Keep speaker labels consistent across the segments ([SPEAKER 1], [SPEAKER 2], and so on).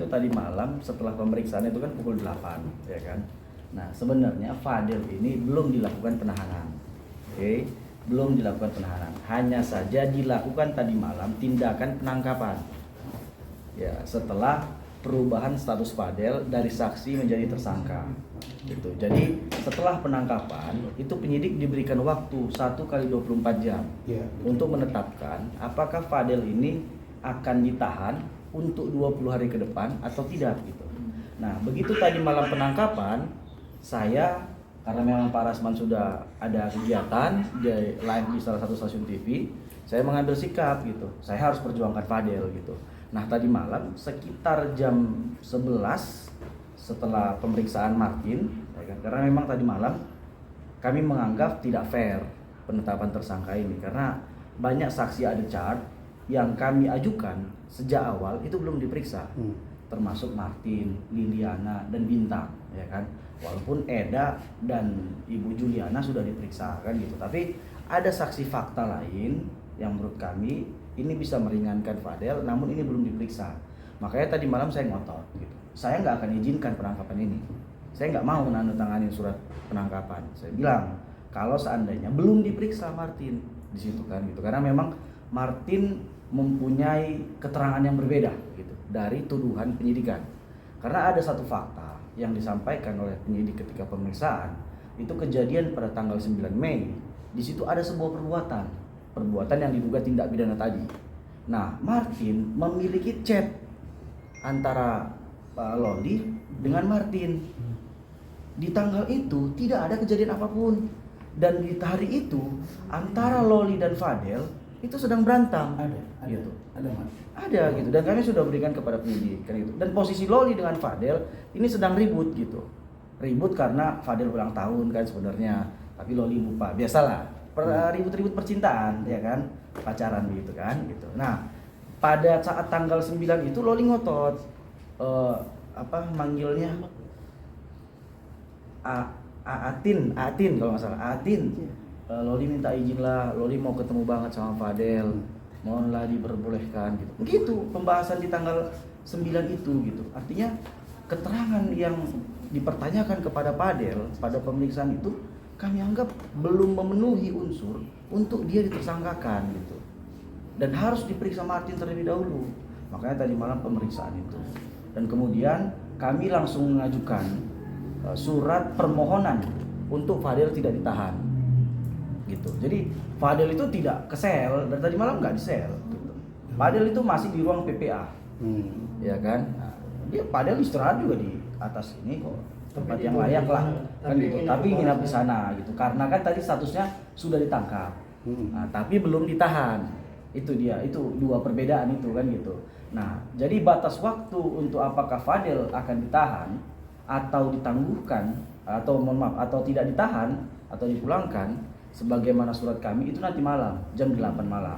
[SPEAKER 1] itu tadi malam setelah pemeriksaan itu kan pukul 8, ya kan. Nah, sebenarnya Fadel ini belum dilakukan penahanan. Oke, belum dilakukan penahanan. Hanya saja dilakukan tadi malam tindakan penangkapan. Ya, setelah perubahan status Fadel dari saksi menjadi tersangka. Gitu. Jadi, setelah penangkapan, itu penyidik diberikan waktu 1 kali 24 jam untuk menetapkan apakah Fadel ini akan ditahan untuk 20 hari ke depan atau tidak gitu. Nah, begitu tadi malam penangkapan, saya karena memang Pak Rasman sudah ada kegiatan di live di salah satu stasiun TV, saya mengambil sikap gitu. Saya harus perjuangkan Fadel gitu. Nah, tadi malam sekitar jam 11 setelah pemeriksaan Martin, ya kan, karena memang tadi malam kami menganggap tidak fair penetapan tersangka ini karena banyak saksi ada chart yang kami ajukan sejak awal itu belum diperiksa, termasuk Martin, Liliana, dan Bintang, ya kan. Walaupun Eda dan Ibu Juliana sudah diperiksa kan gitu, tapi ada saksi fakta lain yang menurut kami ini bisa meringankan Fadel, namun ini belum diperiksa. Makanya tadi malam saya ngotot gitu. Saya nggak akan izinkan penangkapan ini. Saya nggak mau menandatangani surat penangkapan. Saya bilang kalau seandainya belum diperiksa Martin di situ kan gitu, karena memang Martin mempunyai keterangan yang berbeda gitu dari tuduhan penyidikan. Karena ada satu fakta yang disampaikan oleh penyidik ketika pemeriksaan, itu kejadian pada tanggal 9 Mei. Di situ ada sebuah perbuatan yang diduga tindak pidana tadi. Nah, Martin memiliki chat antara Loli dengan Martin. Di tanggal itu tidak ada kejadian apapun. Dan di hari itu antara Loli dan Fadel itu sedang berantem.
[SPEAKER 2] Ada
[SPEAKER 1] gitu.
[SPEAKER 2] Ada
[SPEAKER 1] Gitu. Dan kami sudah berikan kepada penyidik kan itu. Dan posisi Loli dengan Fadel ini sedang ribut gitu. Ribut karena Fadel ulang tahun kan sebenarnya, tapi Loli lupa. Biasalah, ribut-ribut percintaan ya kan, pacaran gitu kan gitu. Nah, pada saat tanggal 9 itu Loli ngotot manggilnya Atin kalau nggak salah, Atin. Loli minta izin lah, Loli mau ketemu banget sama Fadel, mohonlah diperbolehkan gitu. Begitu pembahasan di tanggal 9 itu gitu. Artinya keterangan yang dipertanyakan kepada Fadel pada pemeriksaan itu kami anggap belum memenuhi unsur untuk dia ditersangkakan gitu. Dan harus diperiksa Martin terlebih dahulu. Makanya tadi malam pemeriksaan itu. Dan kemudian kami langsung mengajukan surat permohonan untuk Fadel tidak ditahan gitu. Jadi Fadel itu tidak ke sel, dan tadi malam nggak di sel gitu. Fadel itu masih di ruang PPA, ya kan. Nah, dia Fadel istirahat juga di atas ini kok, tempat yang layak lah kan gitu. Tapi nginap di sana gitu, karena kan tadi statusnya sudah ditangkap, nah, tapi belum ditahan. Itu dia, itu dua perbedaan itu kan gitu. Nah, jadi batas waktu untuk apakah Fadel akan ditahan atau ditangguhkan atau tidak ditahan atau dipulangkan sebagaimana surat kami itu nanti malam jam 8 malam.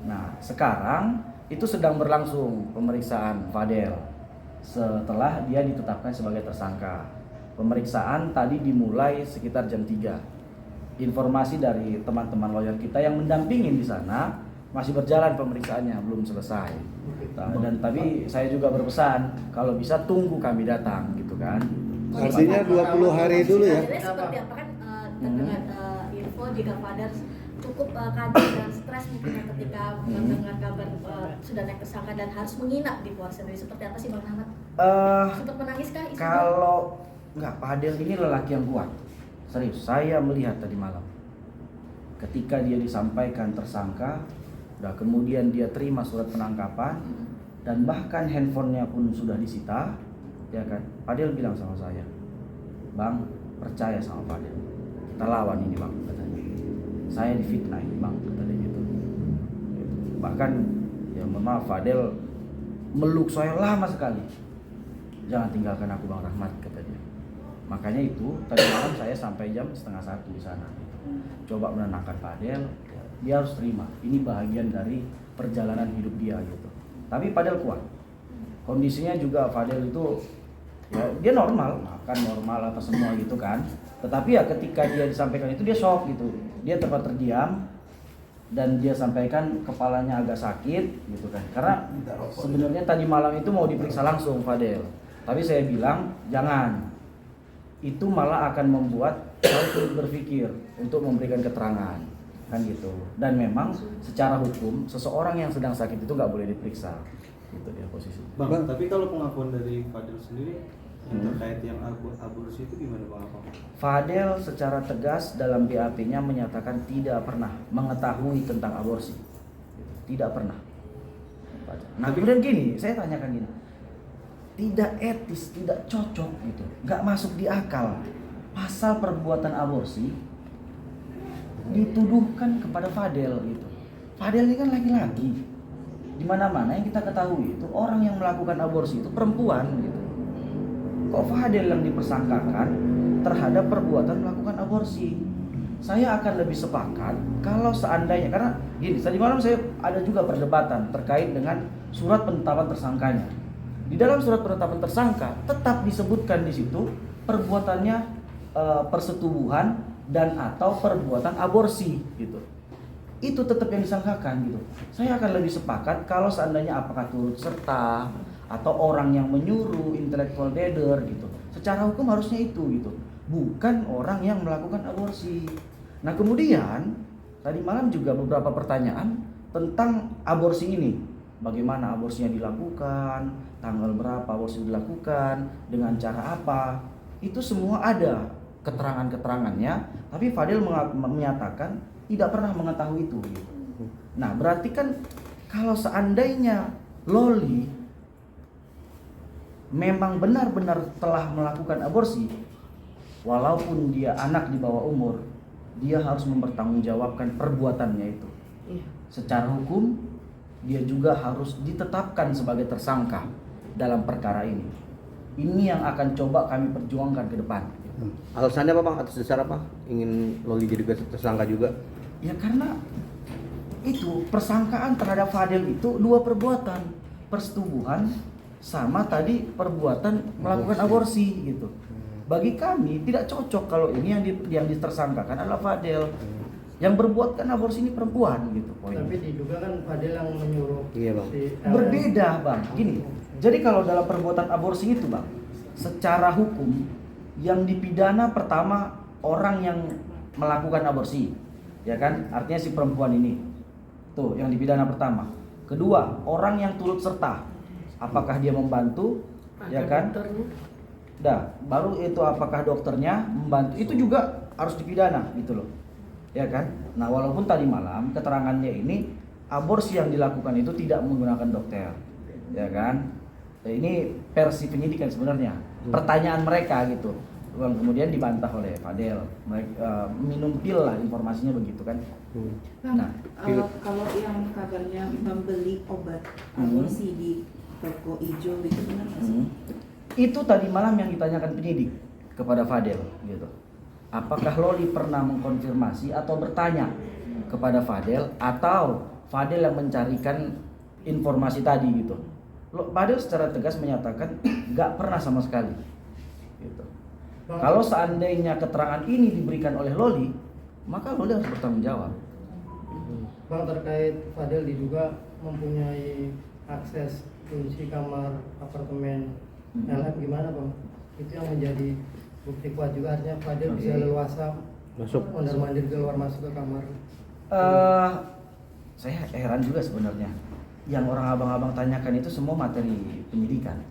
[SPEAKER 1] Nah, sekarang itu sedang berlangsung pemeriksaan Fadel setelah dia ditetapkan sebagai tersangka. Pemeriksaan tadi dimulai sekitar jam 3. Informasi dari teman-teman lawyer kita yang mendampingin di sana masih berjalan pemeriksaannya, belum selesai. Dan tapi saya juga berpesan kalau bisa tunggu kami datang gitu kan.
[SPEAKER 3] Artinya 20 hari dulu ya.
[SPEAKER 4] Seperti apa kan dengan info jika Fadel cukup kaget dan stres mungkin ketika mendengar kabar sudah naik tersangka dan harus menginap di Polres sendiri. Seperti apa sih Bang Rahmat? Sempat menangis kah?
[SPEAKER 1] Kalau nggak, Fadel ini lelaki yang kuat. Serius, saya melihat tadi malam ketika dia disampaikan tersangka, udah kemudian dia terima surat penangkapan dan bahkan handphonenya pun sudah disita, ya kan. Fadel bilang sama saya, Bang, percaya sama Fadel, kita lawan ini Bang, katanya. Saya difitnah ini Bang, katanya gitu. Bahkan ya maaf, Fadel meluk saya lama sekali, jangan tinggalkan aku Bang Rahmat, katanya. Makanya itu tadi malam saya sampai jam 12:30 di sana. Coba menenangkan Fadel, dia harus terima. Ini bahagian dari perjalanan hidup dia gitu. Tapi Fadel kuat. Kondisinya juga Fadel itu ya dia normal, makan normal apa semua gitu kan. Tetapi ya ketika dia disampaikan itu dia shock gitu. Dia terdiam. dan dia sampaikan kepalanya agak sakit gitu kan. Karena sebenarnya tadi malam itu mau diperiksa langsung Fadel. Tapi saya bilang jangan. Itu malah akan membuat saya sulit berpikir untuk memberikan keterangan kan gitu. Dan memang secara hukum seseorang yang sedang sakit itu nggak boleh diperiksa. Gitu dia posisi.
[SPEAKER 2] Bang, tapi kalau pengakuan dari Fadil sendiri terkait yang aborsi itu gimana Bang?
[SPEAKER 1] Fadel secara tegas dalam BAP-nya menyatakan tidak pernah mengetahui tentang aborsi. Tidak pernah. Nah kemudian gini, saya tanyakan gini, tidak etis, tidak cocok gitu, nggak masuk di akal. Pasal perbuatan aborsi dituduhkan kepada Fadel gitu. Fadel ini kan laki-laki. Di mana-mana yang kita ketahui itu orang yang melakukan aborsi itu perempuan gitu. Kok Fadel yang dipersangkakan terhadap perbuatan melakukan aborsi? Saya akan lebih sepakat kalau seandainya, karena gini, tadi malam saya ada juga perdebatan terkait dengan surat penetapan tersangkanya. Di dalam surat penetapan tersangka tetap disebutkan di situ perbuatannya persetubuhan dan atau perbuatan aborsi gitu. Itu tetap yang disangkakan gitu. Saya akan lebih sepakat kalau seandainya apakah turut serta atau orang yang menyuruh, intellectual dader gitu. Secara hukum harusnya itu gitu. Bukan orang yang melakukan aborsi. Nah, kemudian tadi malam juga beberapa pertanyaan tentang aborsi ini. Bagaimana aborsinya dilakukan, tanggal berapa aborsi dilakukan, dengan cara apa. Itu semua ada keterangan-keterangannya, tapi Fadil menyatakan tidak pernah mengetahui itu gitu. Nah, berarti kan kalau seandainya Loli memang benar-benar telah melakukan aborsi, walaupun dia anak di bawah umur, dia harus mempertanggungjawabkan perbuatannya itu. Secara hukum, dia juga harus ditetapkan sebagai tersangka dalam perkara ini. Ini yang akan coba kami perjuangkan ke depan.
[SPEAKER 3] Alasannya apa Bang? Atas dasar apa? Ingin Loli jadi tersangka juga?
[SPEAKER 1] Ya karena itu persangkaan terhadap Fadel itu dua perbuatan, persetubuhan sama tadi perbuatan melakukan aborsi gitu. Bagi kami tidak cocok kalau ini yang ditersangkakan adalah Fadel. Yang berbuat kan aborsi ini perempuan gitu poinnya.
[SPEAKER 5] Tapi diduga kan Fadel yang menyuruh.
[SPEAKER 3] Iya Bang.
[SPEAKER 1] Berbeda Bang. Gini. Jadi kalau dalam perbuatan aborsi itu Bang, secara hukum yang dipidana pertama orang yang melakukan aborsi. Ya kan? Artinya si perempuan ini. Tuh yang dipidana pertama. Kedua, orang yang turut serta. Apakah dia membantu, ya kan? Dah, baru itu apakah dokternya membantu, itu juga harus dipidana gitu loh. Ya kan? Nah, walaupun tadi malam keterangannya ini aborsi yang dilakukan itu tidak menggunakan dokter. Ya kan? Nah, ini versi penyidikan sebenarnya. Pertanyaan mereka gitu. Kemudian dibantah oleh Fadel. Mereka minum pil lah, informasinya begitu kan.
[SPEAKER 6] Nah, kalau yang kabarnya membeli obat aborsi di toko hijau itu benar nggak sih?
[SPEAKER 1] Itu tadi malam yang ditanyakan penyidik kepada Fadel gitu. Apakah Loli pernah mengkonfirmasi atau bertanya kepada Fadel, atau Fadel yang mencarikan informasi tadi gitu. Fadel secara tegas menyatakan nggak pernah sama sekali gitu. Kalau seandainya keterangan ini diberikan oleh Loli, maka Loli harus bertanggung jawab.
[SPEAKER 5] Bang, terkait Fadel diduga mempunyai akses kunci kamar apartemen LM, gimana Bang? Itu yang menjadi bukti kuat juga, artinya Fadel bisa leluasa
[SPEAKER 3] masuk
[SPEAKER 5] mondar-mandir keluar masuk ke kamar.
[SPEAKER 1] Saya heran juga sebenarnya. Yang orang abang-abang tanyakan itu semua materi penyidikan,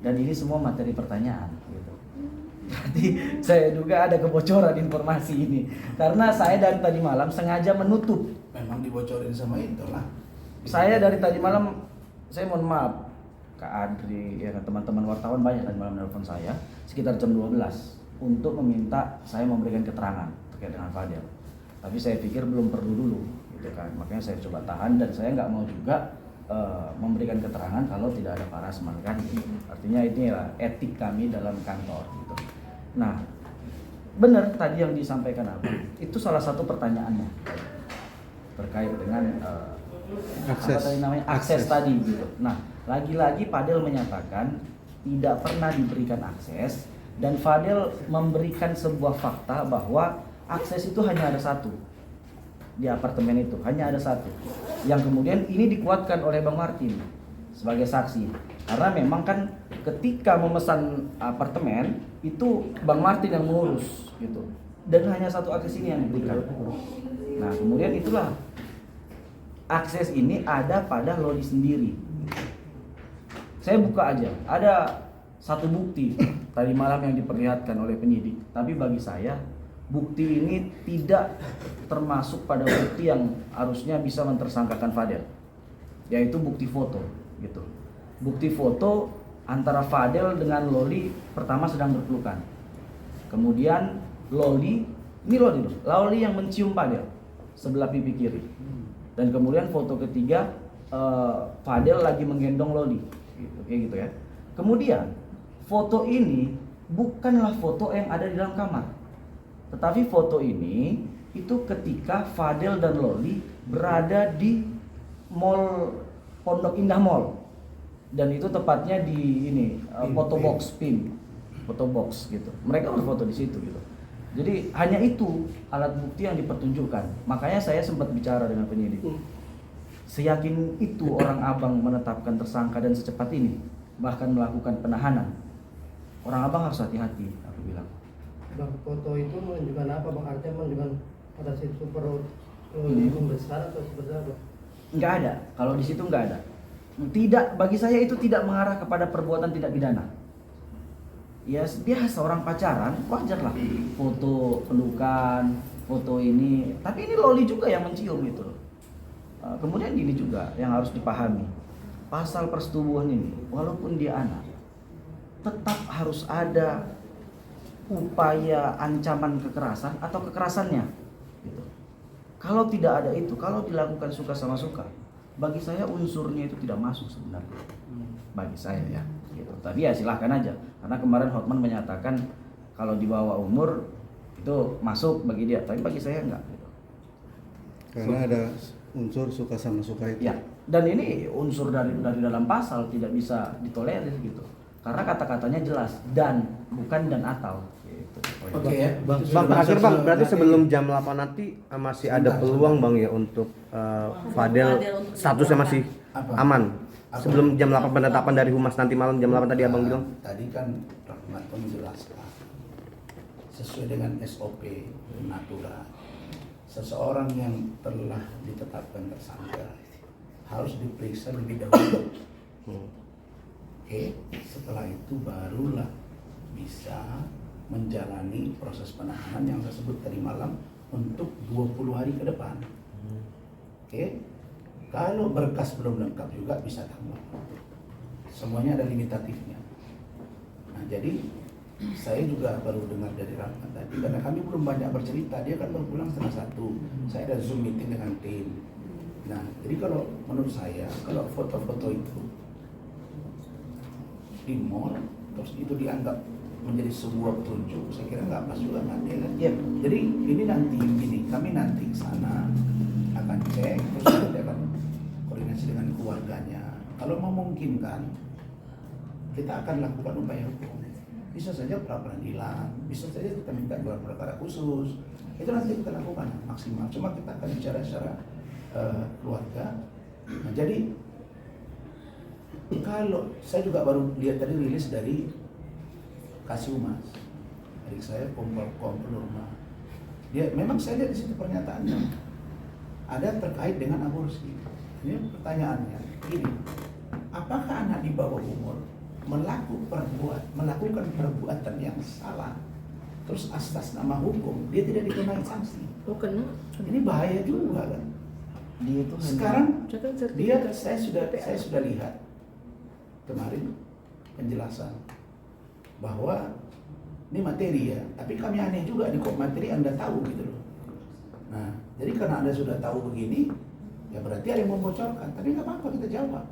[SPEAKER 1] dan ini semua materi pertanyaan gitu. Berarti saya duga ada kebocoran informasi ini, karena saya dari tadi malam sengaja menutup.
[SPEAKER 7] Memang dibocorin sama itu lah.
[SPEAKER 1] Saya dari tadi malam, saya mohon maaf Kak Adri, ya teman-teman wartawan banyak tadi malam nelfon saya sekitar jam 12 untuk meminta saya memberikan keterangan terkait dengan Fadel. Tapi saya pikir belum perlu dulu gitu kan. Makanya saya coba tahan, dan saya nggak mau juga memberikan keterangan kalau tidak ada parasman kan. Artinya ini lah etik kami dalam kantor gitu. Nah, benar tadi yang disampaikan apa? Itu salah satu pertanyaannya terkait dengan
[SPEAKER 3] akses.
[SPEAKER 1] apa tadi namanya akses tadi gitu. Nah, lagi-lagi Fadel menyatakan tidak pernah diberikan akses, dan Fadel memberikan sebuah fakta bahwa akses itu hanya ada satu. di apartemen itu, hanya ada satu. Yang kemudian ini dikuatkan oleh Bang Martin sebagai saksi. Karena memang kan ketika memesan apartemen itu Bang Martin yang mengurus gitu. Dan hanya satu akses ini yang diberikan. Nah, kemudian itulah akses ini ada pada Loli sendiri. Saya buka aja, ada satu bukti tadi malam yang diperlihatkan oleh penyidik. Tapi bagi saya bukti ini tidak termasuk pada bukti yang harusnya bisa mentersangkakan Fadel, yaitu bukti foto gitu. Bukti foto antara Fadel dengan Loli pertama sedang berpelukan. Kemudian Loli yang mencium Fadel sebelah pipi kiri. Dan kemudian foto ketiga Fadel lagi menggendong Loli gitu, kayak gitu ya. Kemudian foto ini bukanlah foto yang ada di dalam kamar. Tetapi foto ini itu ketika Fadel dan Loli berada di Mall Pondok Indah Mall. Dan itu tepatnya di ini foto box PIM. Foto box gitu. Mereka berfoto di situ gitu. Jadi hanya itu alat bukti yang dipertunjukkan. Makanya saya sempat bicara dengan penyidik. Seyakin itu orang Abang menetapkan tersangka dan secepat ini, bahkan melakukan penahanan. Orang Abang harus hati-hati, aku bilang.
[SPEAKER 5] Bang, foto itu menunjukkan apa Bang? Artinya menunjukkan pada situ perut membesar atau seperti apa?
[SPEAKER 1] Nggak ada, kalau di situ nggak ada. Tidak, bagi saya itu tidak mengarah kepada perbuatan tidak pidana. Ya biasa orang pacaran, wajar lah. Foto pelukan, foto ini. Tapi ini Loli juga yang mencium gitu loh. Kemudian ini juga yang harus dipahami. Pasal persetubuhan ini, walaupun dia anak, tetap harus ada upaya ancaman kekerasan atau kekerasannya. Gitu. Kalau tidak ada itu, kalau dilakukan suka sama suka, bagi saya unsurnya itu tidak masuk sebenarnya. Bagi saya ya. Gitu. Tapi ya silahkan aja. Karena kemarin Hotman menyatakan kalau di bawah umur itu masuk bagi dia, tapi bagi saya enggak. Gitu.
[SPEAKER 8] Karena ada unsur suka sama suka itu.
[SPEAKER 1] Ya. Dan ini unsur dari dalam pasal tidak bisa ditolerir gitu. Karena kata-katanya jelas dan bukan dan atau. Gitu.
[SPEAKER 7] Oke ya.
[SPEAKER 3] Bang, terakhir Bang, berarti sebelum jam 8 nanti masih ada peluang Bang ya untuk Fadel statusnya masih aman. Sebelum jam 8 penetapan dari Humas nanti malam jam 8 tadi Abang bilang.
[SPEAKER 7] Tadi kan Rahmat menjelaskan sesuai dengan SOP aturan. Seseorang yang telah ditetapkan tersangka harus diperiksa lebih dahulu. Oke, setelah itu barulah bisa menjalani proses penahanan yang saya sebut tadi malam untuk 20 hari ke depan. Oke, kalau berkas belum lengkap juga bisa tambah. Semuanya ada limitatifnya. Nah, jadi saya juga baru dengar dari Rahmat tadi karena kami belum banyak bercerita. Dia kan baru pulang setengah 1. Saya ada Zoom meeting dengan tim. Nah, jadi kalau menurut saya kalau foto-foto itu di mall terus itu dianggap menjadi sebuah petunjuk, saya kira nggak pas juga kan dia kan.
[SPEAKER 1] Iya.
[SPEAKER 7] Jadi ini nanti gini, kami nanti sana akan cek terus nanti akan koordinasi dengan keluarganya. Kalau memungkinkan kita akan lakukan upaya hukum. Bisa saja pra peradilan, bisa saja kita minta gelar perkara khusus. Itu nanti kita lakukan maksimal. Cuma kita akan bicara secara keluarga. Nah, jadi kalau saya juga baru lihat tadi rilis dari Kasiumas, adik saya kompol rumah. Dia memang saya lihat di situ pernyataannya ada terkait dengan aborsi. Ini pertanyaannya, ini apakah anak di bawah umur melakukan perbuatan yang salah, terus atas nama hukum dia tidak dikenai sanksi?
[SPEAKER 6] Oh kena.
[SPEAKER 7] Ini bahaya juga kan.
[SPEAKER 1] Dia itu
[SPEAKER 7] Sekarang saya sudah lihat kemarin penjelasan bahwa ini materi ya, tapi kami aneh juga di kok materi Anda tahu gitu loh. Nah, jadi karena Anda sudah tahu begini, ya berarti ada yang membocorkan. Tapi nggak apa-apa, kita jawab.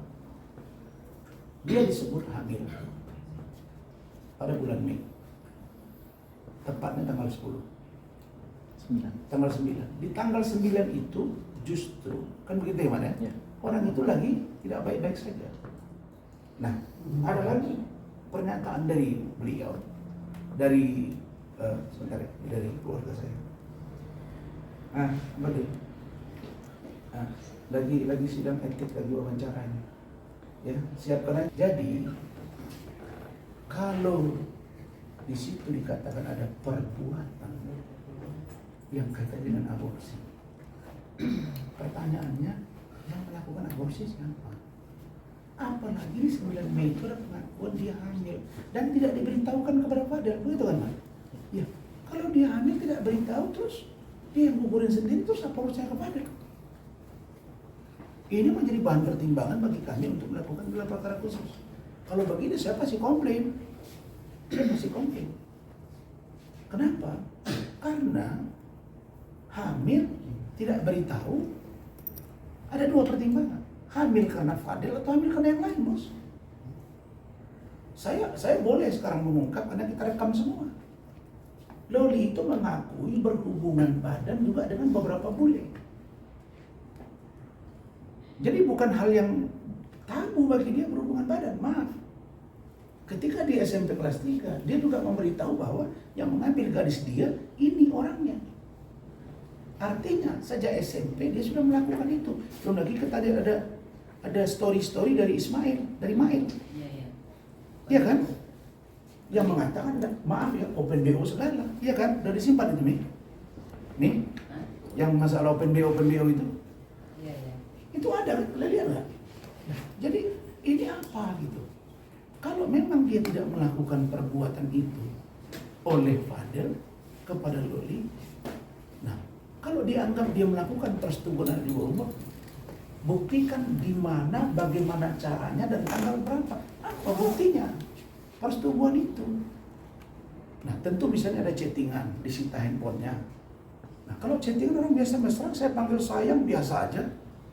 [SPEAKER 7] Dia disebut hamil pada bulan Mei, tepatnya tanggal 10. Tanggal 9. Di tanggal 9 itu justru kan begitu ya Mas ya? Orang itu lagi tidak baik-baik saja. Nah, ada lagi pernyataan dari beliau, dari sebentar ya, dari keluarga saya. Betul. lagi sidang etik, lagi wawancaranya. Ya, siapkan aja. Jadi kalau di situ dikatakan ada perbuatan yang kaitan dengan aborsi, pertanyaannya yang melakukan aborsi siapa? Apalagi di 9 Mei itu ada pengakuan dia hamil dan tidak diberitahukan kepada Fadel, begitu kan, Pak? Ya, kalau dia hamil tidak beritahu terus dia yang gugurin sendiri, terus apa urusannya ke Fadel? Ini menjadi bahan pertimbangan bagi kami untuk melakukan gelar perkara khusus. Kalau begini saya pasti komplain. Saya masih komplain. Kenapa? Karena hamil tidak beritahu. Ada 2 pertimbangan. Hamil karena Fadel atau hamil karena yang lain, Bos. Saya boleh sekarang mengungkap karena kita rekam semua. Loli itu mengakui berhubungan badan juga dengan beberapa bule. Jadi bukan hal yang tabu bagi dia berhubungan badan, maaf. Ketika di SMP kelas 3, dia juga memberitahu bahwa yang mengambil gadis dia, ini orangnya. Artinya, sejak SMP dia sudah melakukan itu. Belum lagi tadi ada story-story dari Ismail, dari Mail. Iya kan? Yang mengatakan, maaf ya, open BO segala. Iya kan? Udah disimpan itu, Mi. Nih, yang masalah open BO itu. Itu ada, kalian lihat nggak? Nah, jadi ini apa gitu? Kalau memang dia tidak melakukan perbuatan itu oleh Fadel kepada Loli, nah kalau dianggap dia melakukan persetubuhan di bawah umur, buktikan di mana, bagaimana caranya dan tanggal berapa? Apa buktinya? Persetubuhan itu. Nah tentu misalnya ada chattingan, disita handphonenya. Nah kalau chattingan orang biasa mesra, saya panggil sayang biasa aja.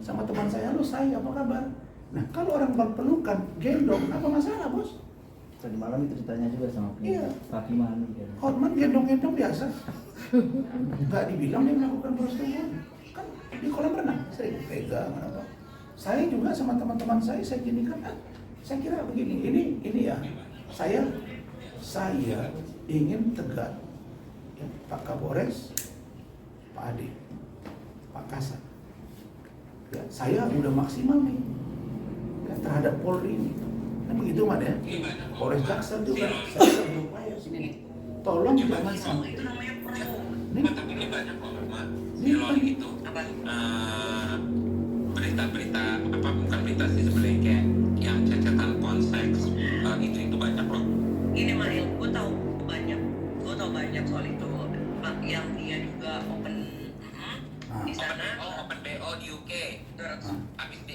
[SPEAKER 7] Sama teman saya, halo sayang, apa kabar? Nah kalau orang berpelukan, gendong, apa masalah, Bos?
[SPEAKER 1] Tadi malam itu ditanya juga sama
[SPEAKER 7] Iya.
[SPEAKER 1] Papi Manu gitu.
[SPEAKER 7] Hotman gendong-gendong biasa. Nggak dibilang dia melakukan persetubuhan. Kan di kolam renang, sering pegang apa. Saya juga sama teman-teman saya ginikan, saya kira begini, ini ya, saya ingin tegak ya, Pak Kapolres, Pak Ade, Pak Kasat. Ya, saya udah maksimal nih ya, terhadap Polri ini. Nah begitu mah ya. Polres Jaksel juga saya berupaya sini. Tolong jangan sampai. Nih,
[SPEAKER 9] tapi ini banyak kok, Mak. Di Loli itu berita-berita apa bukan berita sih sebenarnya kayak yang cecetan konseks itu banyak loh.
[SPEAKER 10] Ini Mail, gue tau banyak soal itu. Yang dia juga open di sana.
[SPEAKER 9] Open BO di UK. Terus habis di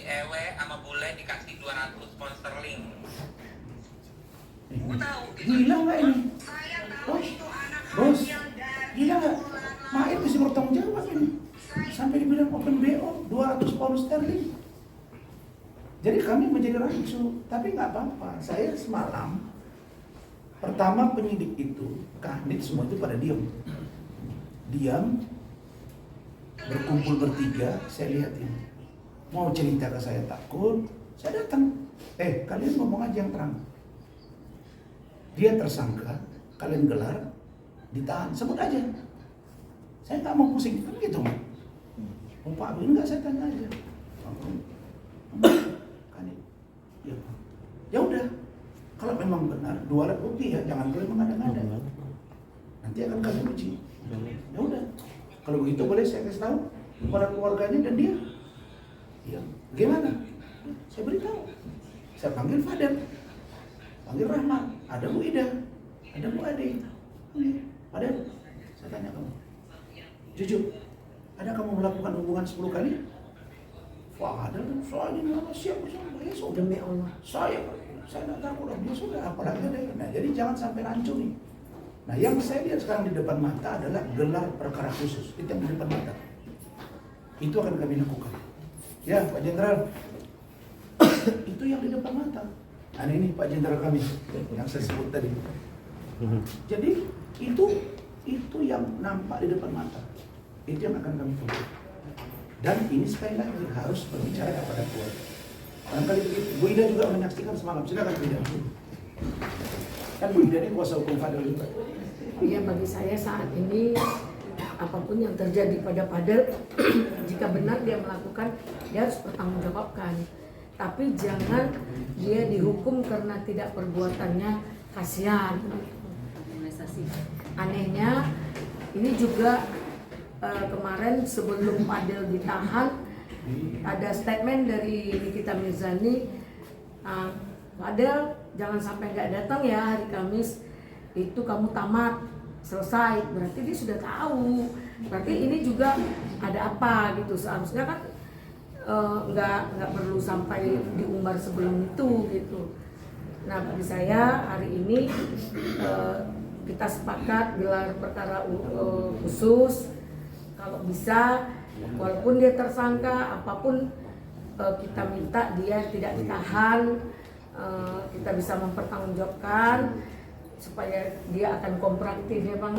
[SPEAKER 9] EW sama bule dikasih 200 pound sterling.
[SPEAKER 10] Gue tahu.
[SPEAKER 7] Gila nggak ini? Bos, gila nggak? Main mesti bertanggung jawab ini. Sampai dibilang open BO 200 pound sterling. Jadi kami menjadi rancu, tapi nggak apa-apa. Saya semalam pertama penyidik itu, Kanit semua itu pada diam, berkumpul bertiga. Saya lihatin, mau cerita ke saya takut, saya datang. Kalian ngomong aja yang terang. Dia tersangka, kalian gelar, ditahan, sebut aja. Saya nggak mau pusing, kan gitu mah. Pak Abin nggak, saya tanya aja. Kanit, ya udah. Kalau memang benar, 2 alat bukti ya, jangan boleh mengada-ngada. Nanti akan kami uji. Ya udah. Kalau begitu boleh saya kasih tahu kepada keluarganya dan dia. Ya, gimana? Saya beritahu. Saya panggil Fadel, panggil Rahmat, ada Bu Ida, ada Bu Ade. Fadel, saya tanya kamu, jujur, ada kamu melakukan hubungan 10 kali? Fadel, soalnya nama siapa? Demi Allah. Saya nggak takut, dia sudah apalagi ada. Nah, jadi jangan sampai rancu nih. Nah, yang saya lihat sekarang di depan mata adalah gelar perkara khusus. Itu yang di depan mata. Itu akan kami lakukan. Ya, Pak Jenderal. Itu yang di depan mata. Nah, ini Pak Jenderal kami yang saya sebut tadi. Jadi itu yang nampak di depan mata. Itu yang akan kami fokus. Dan ini sekali lagi harus berbicara kepada keluarga. Barangkali begitu. Bu Ida juga menyaksikan semalam. Silakan Bu Ida. Kan Bu Ida ini kuasa hukum Fadel juga.
[SPEAKER 11] Iya, bagi saya saat ini apapun yang terjadi pada Fadel, jika benar dia melakukan, dia harus bertanggungjawabkan. Tapi jangan dia dihukum karena tidak perbuatannya, kasihan. Anehnya ini juga kemarin sebelum Fadel ditahan ada statement dari Nikita Mirzani, Fadel jangan sampai nggak datang ya hari Kamis, itu kamu tamat selesai, berarti dia sudah tahu, berarti ini juga ada apa gitu. Seharusnya kan nggak perlu sampai diumbar sebelum itu gitu. Nah bagi saya hari ini kita sepakat gelar perkara khusus, kalau bisa walaupun dia tersangka apapun kita minta dia tidak ditahan, kita bisa mempertanggungjawabkan supaya dia akan kooperatif ya Bang,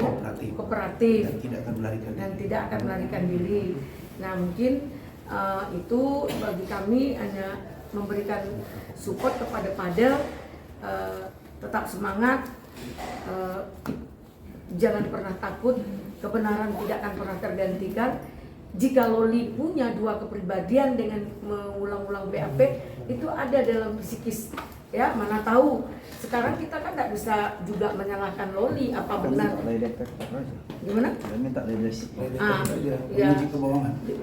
[SPEAKER 11] kooperatif dan tidak akan melarikan diri. Nah mungkin itu bagi kami hanya memberikan support kepada Fadel, tetap semangat, jangan pernah takut, kebenaran tidak akan pernah tergantikan. Jika Loli punya dua kepribadian dengan mengulang-ulang BAP, itu ada dalam psikis, ya mana tahu. Sekarang kita kan tidak bisa juga menyalahkan Loli apa benar. Gimana? Ya,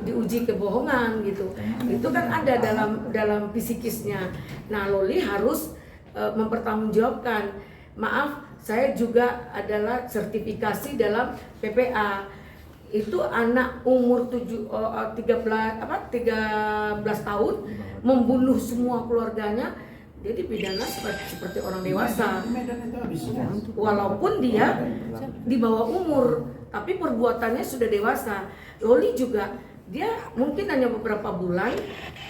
[SPEAKER 11] diuji kebohongan gitu. Itu kan ada dalam psikisnya. Nah Loli harus mempertanggungjawabkan. Maaf, saya juga adalah sertifikasi dalam PPA. Itu anak umur 13 tahun membunuh semua keluarganya, dia dipidana seperti orang dewasa. Walaupun dia di bawah umur, tapi perbuatannya sudah dewasa. Loli juga, dia mungkin hanya beberapa bulan,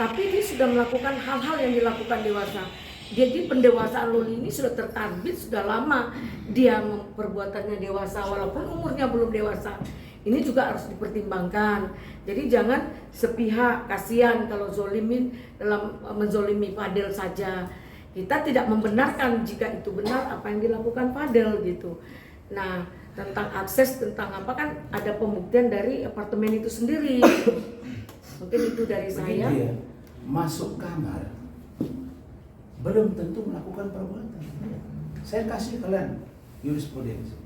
[SPEAKER 11] tapi dia sudah melakukan hal-hal yang dilakukan dewasa. Jadi pendewasaan Loli ini sudah terkarbit, sudah lama dia perbuatannya dewasa walaupun umurnya belum dewasa. Ini juga harus dipertimbangkan. Jadi jangan sepihak, kasihan kalau zolimin dalam menzolimi Fadel saja. Kita tidak membenarkan jika itu benar apa yang dilakukan Fadel gitu. Nah tentang akses, tentang apa kan ada pembuktian dari apartemen itu sendiri. Mungkin itu dari saya.
[SPEAKER 7] Dia masuk kamar belum tentu melakukan perbuatan. Saya kasih kalian jurisprudensi.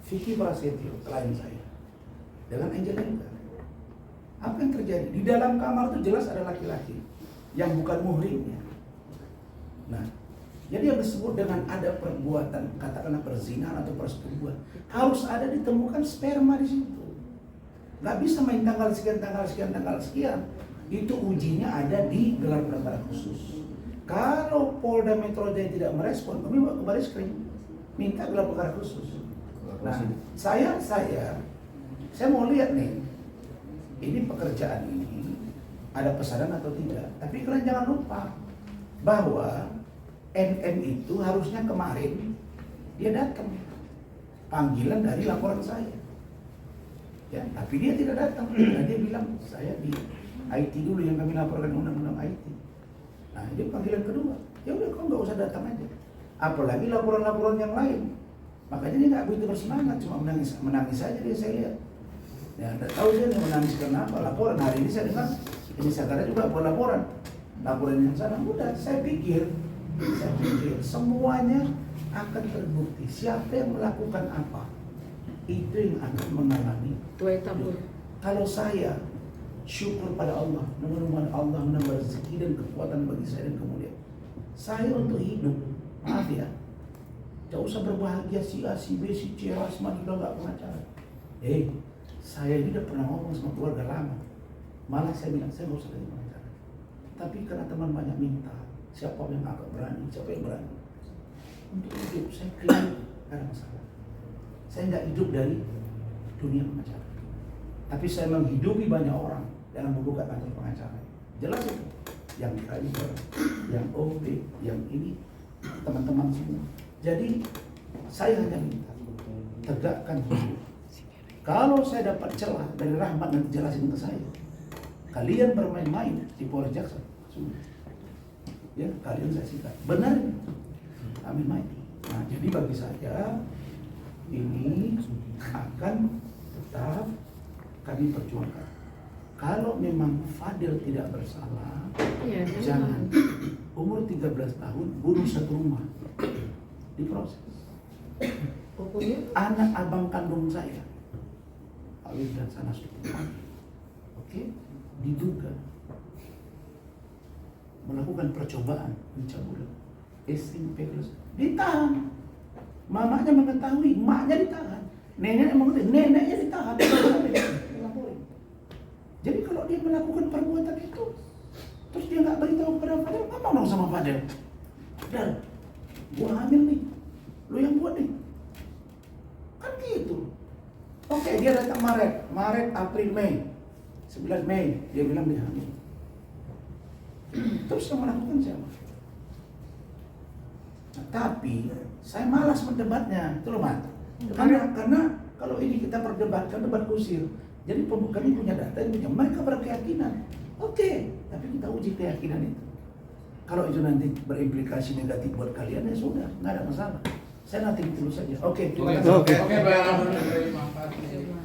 [SPEAKER 7] Vicky Prasetyo, klien saya, dengan Angelina. Apa yang terjadi? Di dalam kamar itu jelas ada laki-laki yang bukan muhrimnya. Nah, jadi yang disebut dengan ada perbuatan, katakanlah perzinahan atau persetubuhan, harus ada ditemukan sperma di situ. Nggak bisa main tanggal sekian, tanggal sekian, tanggal sekian. Itu ujinya ada di gelar perkara khusus. Kalau Polda Metro Jaya tidak merespon, kami bawa ke Bareskrim, minta gelar perkara khusus. Nah, saya mau lihat nih, ini pekerjaan ini ada pesanan atau tidak. Tapi kalian jangan lupa bahwa NM itu harusnya kemarin dia datang, panggilan dari laporan saya. Ya, tapi dia tidak datang. Nah, dia bilang saya di IT dulu yang kami laporkan undang-undang IT. Nah, dia panggilan kedua. Ya udah, kau nggak usah datang aja. Apalagi laporan-laporan yang lain. Makanya dia nggak begitu bersemangat, cuma menangis saja dia, saya lihat. Ya, tidak tahu dia menangis karena apa? Laporan hari ini saya dengar, ini saya juga buat laporan yang sana. Udah, saya pikir semuanya akan terbukti siapa yang melakukan apa. Itu yang akan mengalami. Kalau saya syukur pada Allah, mudah-mudahan Allah menambah rezeki dan kekuatan bagi saya dan kemudian saya untuk hidup, maaf ya, gak usah berbahagia si A, si B, si C, Rasman juga gak pengacara. Saya ini udah pernah ngomong sama keluarga lama, malah saya bilang saya gak usah jadi pengacara. Tapi karena teman banyak minta, siapa yang agak berani, siapa yang berani untuk hidup, saya klaim gak ada masalah. Saya gak hidup dari dunia pengacara, tapi saya menghidupi banyak orang dengan membuka kantor pengacara. Jelas itu, yang driver, yang OB, yang ini, teman-teman semua. Jadi saya hanya minta tegakkan hidup. Kalau saya dapat celah dari Rahmat nanti jelasin ke saya. Kalian bermain-main di Polres Jaksa, sudah. Ya, kalian saya sikat. Benar, amin mati. Nah, jadi bagi saya ini akan tetap kami perjuangkan. Kalau memang Fadel tidak bersalah,
[SPEAKER 11] Iya,
[SPEAKER 7] jangan umur 13 tahun bunuh satu rumah, diproses.
[SPEAKER 11] Pokoknya
[SPEAKER 7] Anak abang kandung saya, Alif dan Sanas, oke, diduga melakukan percobaan pencabulan SMP kelas, ditahan. Mamanya mengetahui, maknya ditahan, neneknya mengetahui, neneknya ditahan. Jadi kalau dia melakukan perbuatan itu, terus dia nggak beritahu kepada Fadel, apa mau sama Fadel? Fadel, gua hamil nih, lu yang buat nih. Kan gitu. Oke, dia datang Maret, April, Mei. 11 Mei, dia bilang dia hamil. Terus yang melakukan siapa? Nah, tapi saya malas mendebatnya, itu loh Mat. Karena kalau ini kita perdebatkan, debat kusir. Jadi kami punya data, mereka berkeyakinan. Oke, tapi kita uji keyakinan itu. Kalau itu nanti berimplikasi negatif buat kalian, ya sudah, nggak ada masalah. Saya nanti terus saja. Oke, terima kasih.
[SPEAKER 8] Oke.
[SPEAKER 12] Oke, Bang. Terima kasih.